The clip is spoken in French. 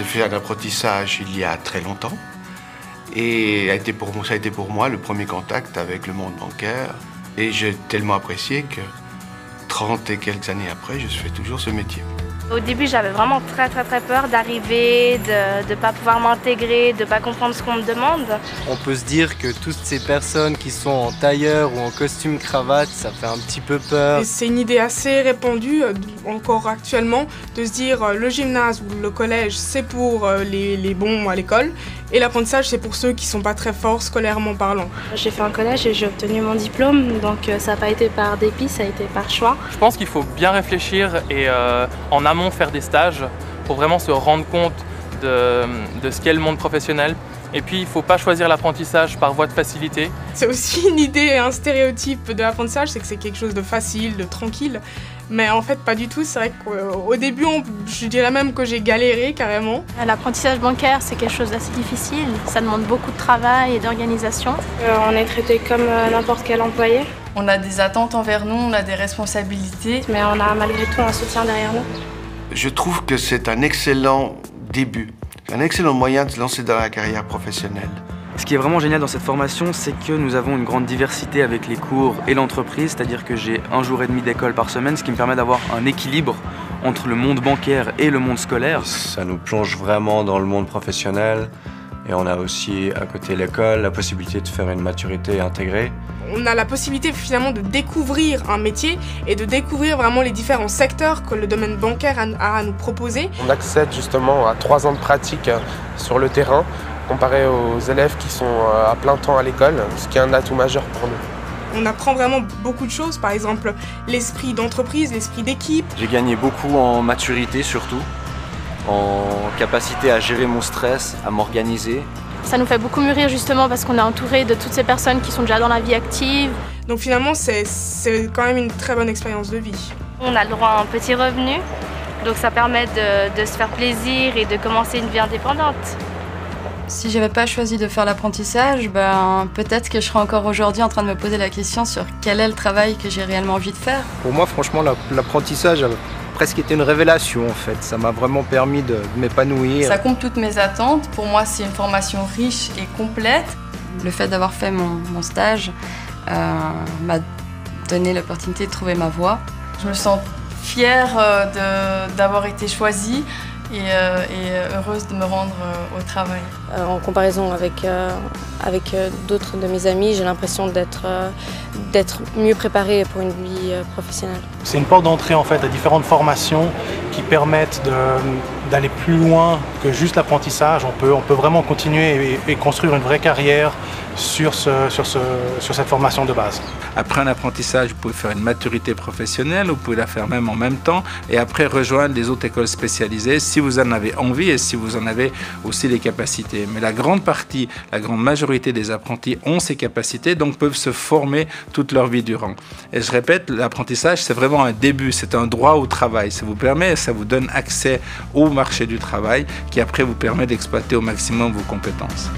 de faire l'apprentissage il y a très longtemps. Et ça a été pour moi le premier contact avec le monde bancaire. Et j'ai tellement apprécié que 30 et quelques années après, je fais toujours ce métier. Au début, j'avais vraiment très peur d'arriver, de ne pas pouvoir m'intégrer, de ne pas comprendre ce qu'on me demande. On peut se dire que toutes ces personnes qui sont en tailleur ou en costume cravate, ça fait un petit peu peur. C'est une idée assez répandue, encore actuellement, de se dire le gymnase ou le collège, c'est pour les bons à l'école, et l'apprentissage, c'est pour ceux qui ne sont pas très forts scolairement parlant. J'ai fait un collège et j'ai obtenu mon diplôme, donc ça n'a pas été par dépit, ça a été par choix. Je pense qu'il faut bien réfléchir et en amont faire des stages pour vraiment se rendre compte de ce qu'est le monde professionnel. Et puis il ne faut pas choisir l'apprentissage par voie de facilité. C'est aussi une idée et un stéréotype de l'apprentissage, c'est que c'est quelque chose de facile, de tranquille. Mais en fait, pas du tout. C'est vrai qu'au début, je dirais même que j'ai galéré carrément. L'apprentissage bancaire, c'est quelque chose d'assez difficile. Ça demande beaucoup de travail et d'organisation. On est traité comme n'importe quel employé. On a des attentes envers nous, on a des responsabilités. Mais on a malgré tout un soutien derrière nous. Je trouve que c'est un excellent début, un excellent moyen de se lancer dans la carrière professionnelle. Ce qui est vraiment génial dans cette formation, c'est que nous avons une grande diversité avec les cours et l'entreprise, c'est-à-dire que j'ai 1 jour et demi d'école par semaine, ce qui me permet d'avoir un équilibre entre le monde bancaire et le monde scolaire. Ça nous plonge vraiment dans le monde professionnel et on a aussi à côté l'école la possibilité de faire une maturité intégrée. On a la possibilité finalement de découvrir un métier et de découvrir vraiment les différents secteurs que le domaine bancaire a à nous proposer. On accède justement à 3 ans de pratique sur le terrain, comparé aux élèves qui sont à plein temps à l'école, ce qui est un atout majeur pour nous. On apprend vraiment beaucoup de choses, par exemple l'esprit d'entreprise, l'esprit d'équipe. J'ai gagné beaucoup en maturité surtout, en capacité à gérer mon stress, à m'organiser. Ça nous fait beaucoup mûrir justement parce qu'on est entouré de toutes ces personnes qui sont déjà dans la vie active. Donc finalement, c'est quand même une très bonne expérience de vie. On a le droit à un petit revenu, donc ça permet de se faire plaisir et de commencer une vie indépendante. Si j'avais pas choisi de faire l'apprentissage, peut-être que je serais encore aujourd'hui en train de me poser la question sur quel est le travail que j'ai réellement envie de faire. Pour moi, franchement, l'apprentissage a presque été une révélation en fait. Ça m'a vraiment permis de m'épanouir. Ça comble toutes mes attentes. Pour moi, c'est une formation riche et complète. Le fait d'avoir fait mon stage m'a donné l'opportunité de trouver ma voie. Je me sens fière d'avoir été choisie et heureuse de me rendre au travail. En comparaison avec d'autres de mes amis, j'ai l'impression d'être mieux préparée pour une vie professionnelle. C'est une porte d'entrée en fait à différentes formations qui permettent d'aller plus loin que juste l'apprentissage. On peut vraiment continuer et construire une vraie carrière sur cette formation de base. Après un apprentissage, vous pouvez faire une maturité professionnelle, vous pouvez la faire même en même temps et après rejoindre les autres écoles spécialisées si vous en avez envie et si vous en avez aussi les capacités. Mais la grande majorité des apprentis ont ces capacités, donc peuvent se former toute leur vie durant. Et je répète, l'apprentissage, c'est vraiment un début, c'est un droit au travail. Ça vous permet, ça vous donne accès au marché du travail qui après vous permet d'exploiter au maximum vos compétences.